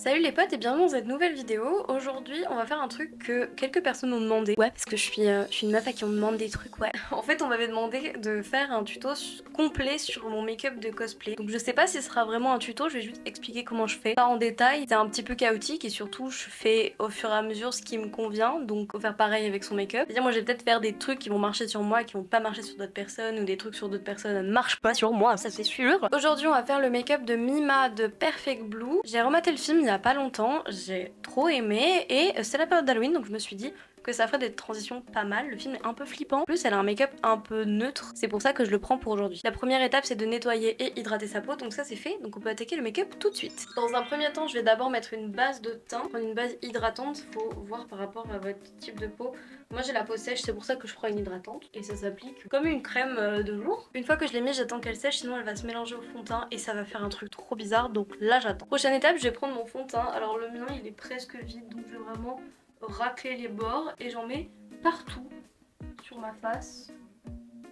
Salut les potes et bienvenue dans cette nouvelle vidéo. Aujourd'hui on va faire un truc que quelques personnes m'ont demandé. Ouais, parce que je suis une meuf à qui on demande des trucs, ouais. En fait on m'avait demandé de faire un tuto complet sur mon make-up de cosplay. Donc je sais pas si ce sera vraiment un tuto, je vais juste expliquer comment je fais. Pas en détail, c'est un petit peu chaotique et surtout je fais au fur et à mesure ce qui me convient. Donc faut faire pareil avec son make-up. C'est-à-dire moi je vais peut-être faire des trucs qui vont marcher sur moi et qui vont pas marcher sur d'autres personnes, ou des trucs sur d'autres personnes ne marchent pas sur moi, ça c'est sûr. Aujourd'hui on va faire le make-up de Mima de Perfect Blue. J'ai rematé le film il y a pas longtemps, j'ai trop aimé et c'est la période d'Halloween donc je me suis dit que ça ferait des transitions pas mal. Le film est un peu flippant. En plus, elle a un make-up un peu neutre. C'est pour ça que je le prends pour aujourd'hui. La première étape, c'est de nettoyer et hydrater sa peau. Donc ça, c'est fait. Donc on peut attaquer le make-up tout de suite. Dans un premier temps, je vais d'abord mettre une base de teint. Prendre une base hydratante. Faut voir par rapport à votre type de peau. Moi, j'ai la peau sèche. C'est pour ça que je prends une hydratante. Et ça s'applique comme une crème de jour. Une fois que je l'ai mise, j'attends qu'elle sèche. Sinon, elle va se mélanger au fond de teint et ça va faire un truc trop bizarre. Donc là, j'attends. Prochaine étape, je vais prendre mon fond de teint. Alors le mien, il est presque vide. Donc je vais vraiment racler les bords et j'en mets partout sur ma face.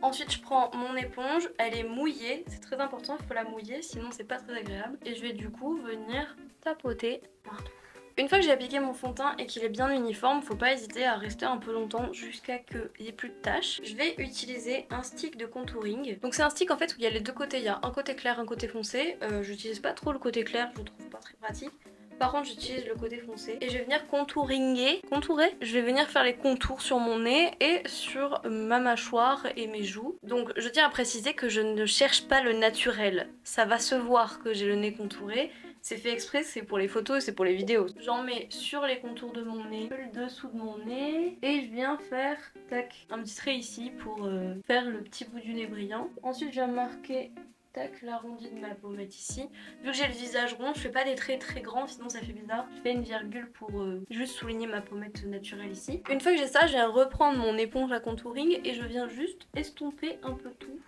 Ensuite je prends mon éponge, elle est mouillée, c'est très important, il faut la mouiller sinon c'est pas très agréable. Et je vais du coup venir tapoter partout. Une fois que j'ai appliqué mon fond de teint et qu'il est bien uniforme, faut pas hésiter à rester un peu longtemps jusqu'à qu'il n'y ait plus de taches. Je vais utiliser un stick de contouring. Donc c'est un stick en fait où il y a les deux côtés, il y a un côté clair, un côté foncé. J'utilise pas trop le côté clair, je le trouve pas très pratique. Par contre j'utilise le côté foncé et je vais venir contourer, je vais venir faire les contours sur mon nez et sur ma mâchoire et mes joues. Donc je tiens à préciser que je ne cherche pas le naturel, ça va se voir que j'ai le nez contouré, c'est fait exprès, c'est pour les photos et c'est pour les vidéos. J'en mets sur les contours de mon nez, le dessous de mon nez et je viens faire tac, un petit trait ici pour faire le petit bout du nez brillant. Ensuite je viens marquer tac, l'arrondi de ma pommette ici. Vu que j'ai le visage rond, je fais pas des traits très grands, sinon ça fait bizarre. Je fais une virgule pour juste souligner ma pommette naturelle ici. Une fois que j'ai ça, je viens reprendre mon éponge à contouring et je viens juste estomper un peu tout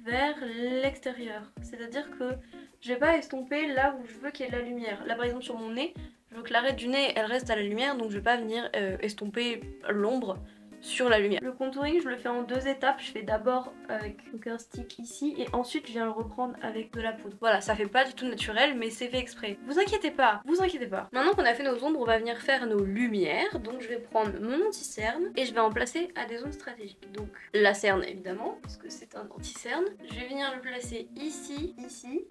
vers l'extérieur. C'est-à-dire que je vais pas estomper là où je veux qu'il y ait de la lumière. Là par exemple sur mon nez, je veux que l'arête du nez elle reste à la lumière, donc je vais pas venir estomper l'ombre sur la lumière. Le contouring je le fais en deux étapes, je fais d'abord avec un stick ici et ensuite je viens le reprendre avec de la poudre. Voilà, ça fait pas du tout naturel mais c'est fait exprès. Vous inquiétez pas, vous inquiétez pas. Maintenant qu'on a fait nos ombres, on va venir faire nos lumières. Donc je vais prendre mon anti-cerne et je vais en placer à des zones stratégiques. Donc la cerne évidemment, parce que c'est un anti-cerne. Je vais venir le placer ici,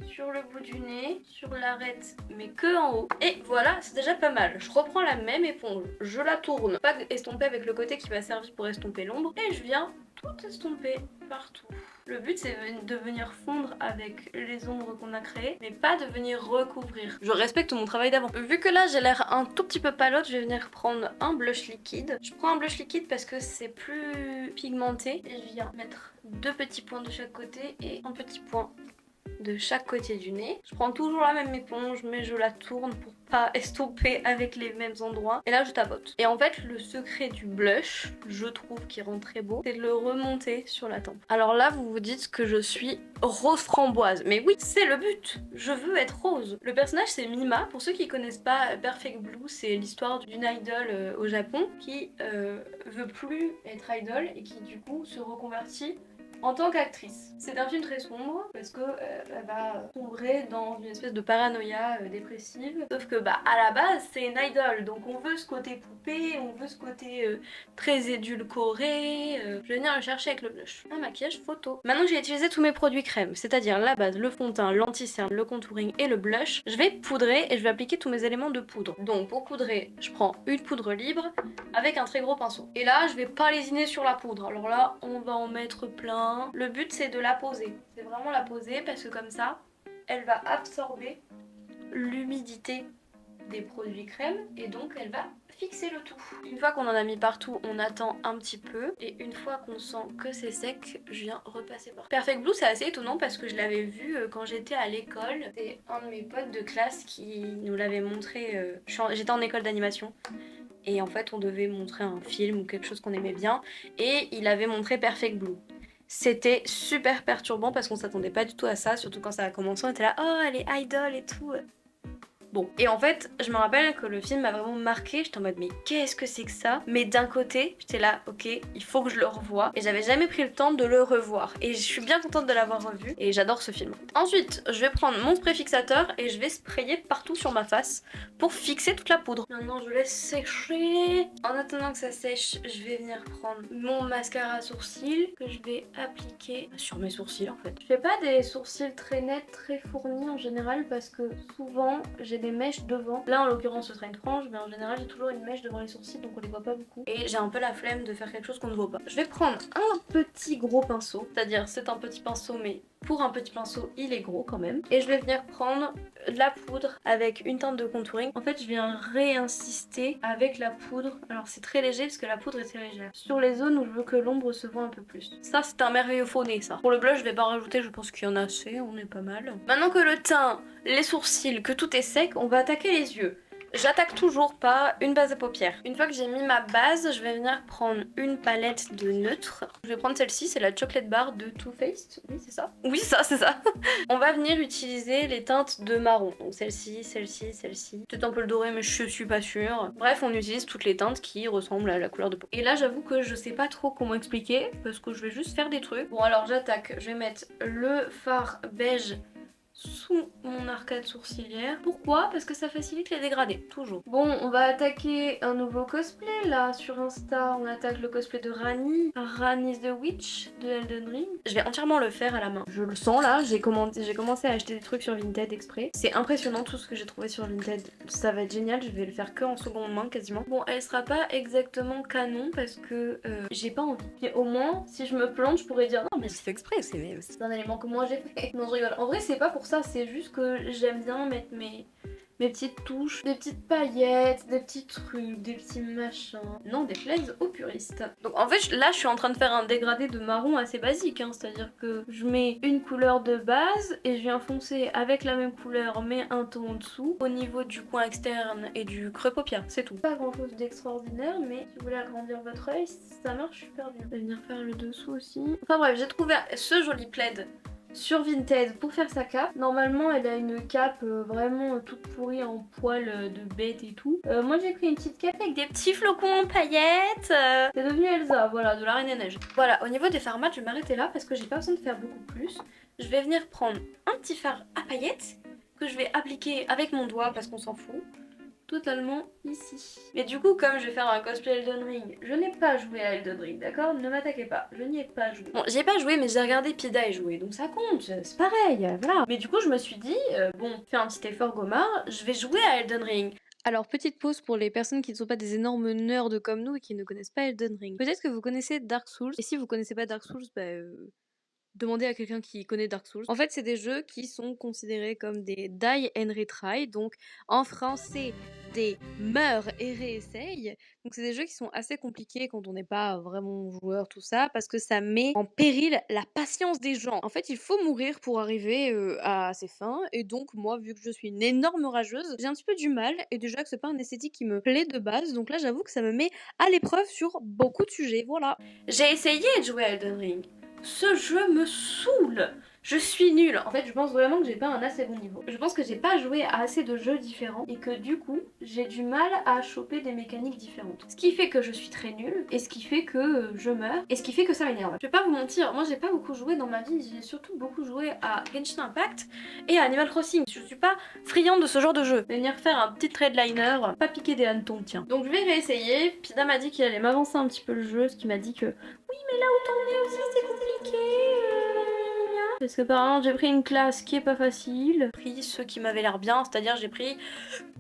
sur le bout du nez, sur l'arête mais que en haut. Et voilà, c'est déjà pas mal. Je reprends la même éponge, je la tourne, pas estomper avec le côté qui va servir pour estomper l'ombre et je viens tout estomper partout. Le but c'est de venir fondre avec les ombres qu'on a créées mais pas de venir recouvrir. Je respecte mon travail d'avant. Vu que là j'ai l'air un tout petit peu palote, je vais venir prendre un blush liquide. Je prends un blush liquide parce que c'est plus pigmenté et je viens mettre deux petits points de chaque côté et un petit point de chaque côté du nez. Je prends toujours la même éponge mais je la tourne pour pas estomper avec les mêmes endroits et là je tapote. Et en fait le secret du blush, je trouve qui rend très beau, c'est de le remonter sur la tempe. Alors là vous vous dites que je suis rose framboise, mais oui c'est le but, je veux être rose. Le personnage c'est Mima, pour ceux qui connaissent pas Perfect Blue, c'est l'histoire d'une idol au Japon qui veut plus être idol et qui du coup se reconvertit en tant qu'actrice. C'est un film très sombre parce que elle va sombrer dans une espèce de paranoïa dépressive. Sauf que bah à la base c'est une idol, donc on veut ce côté poupée, on veut ce côté très édulcoré. Je vais venir le chercher avec le blush. Un maquillage photo. Maintenant que j'ai utilisé tous mes produits crème, c'est-à-dire la base, le fond de teint, l'anti-cerne, le contouring et le blush, je vais poudrer et je vais appliquer tous mes éléments de poudre. Donc pour poudrer, je prends une poudre libre avec un très gros pinceau. Et là je vais pas lésiner sur la poudre. Alors là on va en mettre plein. Le but c'est de la poser, c'est vraiment la poser parce que comme ça elle va absorber l'humidité des produits crème et donc elle va fixer le tout. Une fois qu'on en a mis partout, on attend un petit peu et une fois qu'on sent que c'est sec, je viens repasser par. Perfect Blue c'est assez étonnant parce que je l'avais vu quand j'étais à l'école. C'est un de mes potes de classe qui nous l'avait montré. J'étais en école d'animation. Et en fait on devait montrer un film ou quelque chose qu'on aimait bien et il avait montré Perfect Blue. C'était super perturbant parce qu'on s'attendait pas du tout à ça, surtout quand ça a commencé, on était là, oh elle est idol et tout. Bon, et en fait, je me rappelle que le film m'a vraiment marqué. J'étais en mode, mais qu'est-ce que c'est que ça? Mais d'un côté, j'étais là, ok, il faut que je le revoie. Et j'avais jamais pris le temps de le revoir. Et je suis bien contente de l'avoir revu. Et j'adore ce film. Ensuite, je vais prendre mon spray fixateur et je vais sprayer partout sur ma face pour fixer toute la poudre. Maintenant, je laisse sécher. En attendant que ça sèche, je vais venir prendre mon mascara sourcil que je vais appliquer sur mes sourcils en fait. Je fais pas des sourcils très nets, très fournis en général parce que souvent j'ai des mèches devant. Là en l'occurrence ce sera une frange, mais en général j'ai toujours une mèche devant les sourcils donc on les voit pas beaucoup. Et j'ai un peu la flemme de faire quelque chose qu'on ne voit pas. Je vais prendre un petit gros pinceau, c'est-à-dire c'est un petit pinceau mais pour un petit pinceau il est gros quand même. Et je vais venir prendre de la poudre avec une teinte de contouring. En fait je viens réinsister avec la poudre. Alors c'est très léger parce que la poudre est très légère. Sur les zones où je veux que l'ombre se voit un peu plus. Ça c'est un merveilleux faux nez ça. Pour le blush je vais pas rajouter, je pense qu'il y en a assez, on est pas mal. Maintenant que le teint, les sourcils, que tout est sec, on va attaquer les yeux. J'attaque toujours par une base à paupières. Une fois que j'ai mis ma base, je vais venir prendre une palette de neutre. Je vais prendre celle-ci, c'est la Chocolate Bar de Too Faced. Oui, c'est ça? Oui, ça, c'est ça. On va venir utiliser les teintes de marron. Donc celle-ci, celle-ci, celle-ci. Peut-être un peu le doré, mais je suis pas sûre. Bref, on utilise toutes les teintes qui ressemblent à la couleur de peau. Et là, j'avoue que je sais pas trop comment expliquer, parce que je vais juste faire des trucs. Bon, alors j'attaque. Je vais mettre le fard beige sous mon arcade sourcilière. Pourquoi? Parce que ça facilite les dégradés, toujours. Bon, on va attaquer un nouveau cosplay là sur Insta. On attaque le cosplay de Rani. Rani the Witch de Elden Ring. Je vais entièrement le faire à la main. Je le sens là, j'ai commencé à acheter des trucs sur Vinted exprès. C'est impressionnant tout ce que j'ai trouvé sur Vinted. Ça va être génial, je vais le faire que en seconde main quasiment. Bon, elle sera pas exactement canon parce que j'ai pas envie. Et au moins, si je me plante, je pourrais dire non mais c'est fait exprès, c'est un élément que moi j'ai fait. Non, je rigole. En vrai, c'est pas pour ça, c'est juste que j'aime bien mettre mes petites touches, des petites paillettes, des petits trucs, des petits machins. Non, des plays aux puristes. Donc en fait, là, je suis en train de faire un dégradé de marron assez basique, hein, c'est-à-dire que je mets une couleur de base et je viens foncer avec la même couleur, mais un ton en dessous, au niveau du coin externe et du creux paupière, c'est tout. Pas grand-chose d'extraordinaire, mais si vous voulez agrandir votre œil, ça marche super bien. Je vais venir faire le dessous aussi. Enfin bref, j'ai trouvé ce joli plaid sur Vinted pour faire sa cape. Normalement elle a une cape vraiment toute pourrie en poils de bête et tout. Moi j'ai pris une petite cape avec des petits flocons en paillettes. C'est devenu Elsa, voilà, de la Reine des Neiges. Voilà, au niveau des fards mat, je vais m'arrêter là parce que j'ai pas besoin de faire beaucoup plus. Je vais venir prendre un petit fard à paillettes que je vais appliquer avec mon doigt parce qu'on s'en fout. Totalement ici. Mais du coup, comme je vais faire un cosplay Elden Ring, je n'ai pas joué à Elden Ring, d'accord? Ne m'attaquez pas, je n'y ai pas joué. Bon, j'y ai pas joué, mais j'ai regardé Pida y jouer, donc ça compte, c'est pareil, voilà. Mais du coup, je me suis dit, bon, fais un petit effort Gomard, je vais jouer à Elden Ring. Alors, petite pause pour les personnes qui ne sont pas des énormes nerds comme nous et qui ne connaissent pas Elden Ring. Peut-être que vous connaissez Dark Souls, et si vous connaissez pas Dark Souls, bah... Demandez à quelqu'un qui connaît Dark Souls. En fait, c'est des jeux qui sont considérés comme des die and retry, donc en français, des meurs et réessayes. Donc c'est des jeux qui sont assez compliqués quand on n'est pas vraiment joueur, tout ça, parce que ça met en péril la patience des gens. En fait, il faut mourir pour arriver à ses fins, et donc moi, vu que je suis une énorme rageuse, j'ai un petit peu du mal, et déjà que c'est pas un esthétique qui me plaît de base, donc là j'avoue que ça me met à l'épreuve sur beaucoup de sujets, voilà. J'ai essayé de jouer à Elden Ring. Ce jeu me saoule. Je suis nulle. En fait, je pense vraiment que j'ai pas un assez bon niveau. Je pense que j'ai pas joué à assez de jeux différents et que du coup, j'ai du mal à choper des mécaniques différentes. Ce qui fait que je suis très nulle et ce qui fait que je meurs et ce qui fait que ça m'énerve. Je vais pas vous mentir, moi j'ai pas beaucoup joué dans ma vie, j'ai surtout beaucoup joué à Genshin Impact et à Animal Crossing. Je suis pas friande de ce genre de jeu. Je vais venir faire un petit trade liner, pas piquer des hannetons, tiens. Donc je vais réessayer. Pida m'a dit qu'il allait m'avancer un petit peu le jeu, ce qui m'a dit que oui, mais là où t'en es aussi, c'est compliqué. Parce que par exemple j'ai pris une classe qui est pas facile, j'ai pris ceux qui m'avaient l'air bien, c'est-à-dire j'ai pris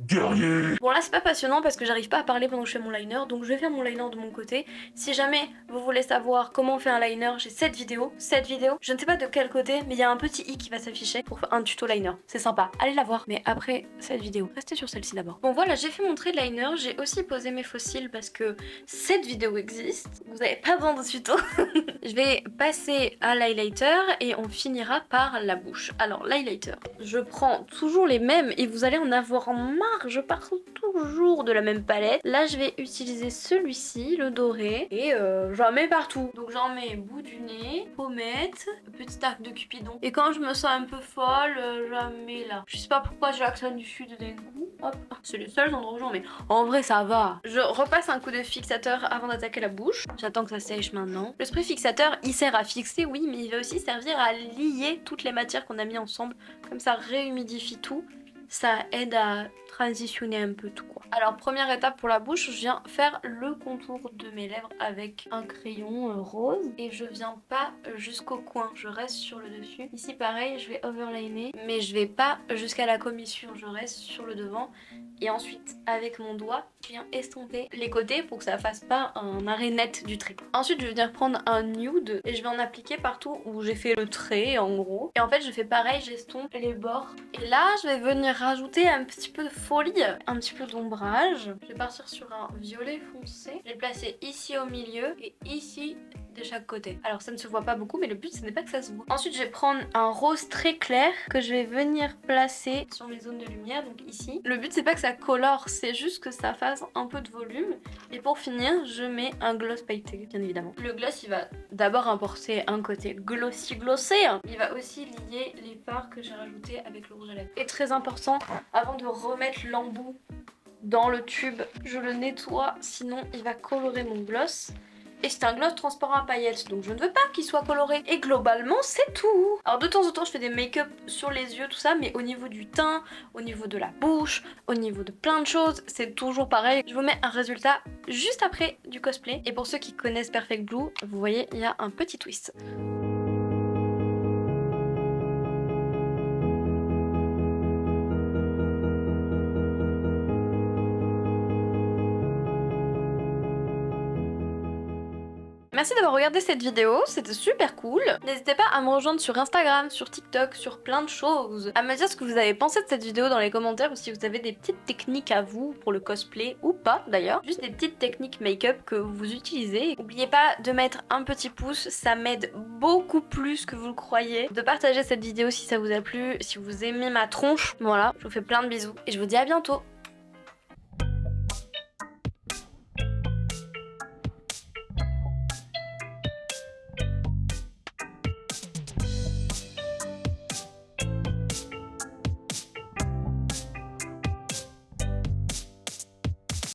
guerrier. Bon là c'est pas passionnant parce que j'arrive pas à parler pendant que je fais mon liner, donc je vais faire mon liner de mon côté. Si jamais vous voulez savoir comment on fait un liner, j'ai cette vidéo, je ne sais pas de quel côté, mais il y a un petit i qui va s'afficher pour un tuto liner, c'est sympa, allez la voir. Mais après cette vidéo, restez sur celle-ci d'abord. Bon voilà, j'ai fait mon trait de liner, j'ai aussi posé mes fossiles parce que cette vidéo existe, vous avez pas besoin de tuto. Je vais passer à l'highlighter et on finira par la bouche. Alors l'highlighter, je prends toujours les mêmes et vous allez en avoir marre, je pars toujours de la même palette. Là je vais utiliser celui-ci, le doré, et j'en mets partout. Donc j'en mets bout du nez, pommette, petit arc de Cupidon. Et quand je me sens un peu folle, j'en mets là. Je sais pas pourquoi j'ai l'accent du sud d'un coup. Hop, c'est le seul endroit où j'en mets. En vrai ça va. Je repasse un coup de fixateur avant d'attaquer la bouche. J'attends que ça sèche maintenant. Le spray fixateur il sert à fixer, oui, mais il va aussi servir à lier toutes les matières qu'on a mis ensemble. Comme ça réhumidifie tout. Ça aide à transitionner un peu tout quoi. Alors première étape pour la bouche, je viens faire le contour de mes lèvres avec un crayon rose et je viens pas jusqu'au coin, je reste sur le dessus. Ici pareil, je vais overliner mais je vais pas jusqu'à la commissure, je reste sur le devant et ensuite avec mon doigt, je viens estomper les côtés pour que ça fasse pas un arrêt net du trait. Ensuite je vais venir prendre un nude et je vais en appliquer partout où j'ai fait le trait en gros. Et en fait je fais pareil, j'estompe les bords. Et là je vais venir rajouter un petit peu de folie, un petit peu d'ombrage. Je vais partir sur un violet foncé. Je vais le placer ici au milieu et ici de chaque côté. Alors ça ne se voit pas beaucoup mais le but ce n'est pas que ça se voit. Ensuite je vais prendre un rose très clair que je vais venir placer sur mes zones de lumière, donc ici. Le but c'est pas que ça colore, c'est juste que ça fasse un peu de volume. Et pour finir je mets un gloss pailleté bien évidemment. Le gloss il va d'abord apporter un côté glossy. Il va aussi lier les fards que j'ai rajoutés avec le rouge à lèvres. Et très important, avant de remettre l'embout dans le tube, je le nettoie sinon il va colorer mon gloss. Et c'est un gloss transparent à paillettes, donc je ne veux pas qu'il soit coloré. Et globalement, c'est tout. Alors de temps en temps, je fais des make-up sur les yeux, tout ça, mais au niveau du teint, au niveau de la bouche, au niveau de plein de choses, c'est toujours pareil. Je vous mets un résultat juste après du cosplay. Et pour ceux qui connaissent Perfect Blue, vous voyez, il y a un petit twist. Merci d'avoir regardé cette vidéo, c'était super cool. N'hésitez pas à me rejoindre sur Instagram, sur TikTok, sur plein de choses. À me dire ce que vous avez pensé de cette vidéo dans les commentaires ou si vous avez des petites techniques à vous pour le cosplay ou pas d'ailleurs. Juste des petites techniques make-up que vous utilisez. N'oubliez pas de mettre un petit pouce, ça m'aide beaucoup plus que vous le croyez. De partager cette vidéo si ça vous a plu, si vous aimez ma tronche. Voilà, je vous fais plein de bisous et je vous dis à bientôt.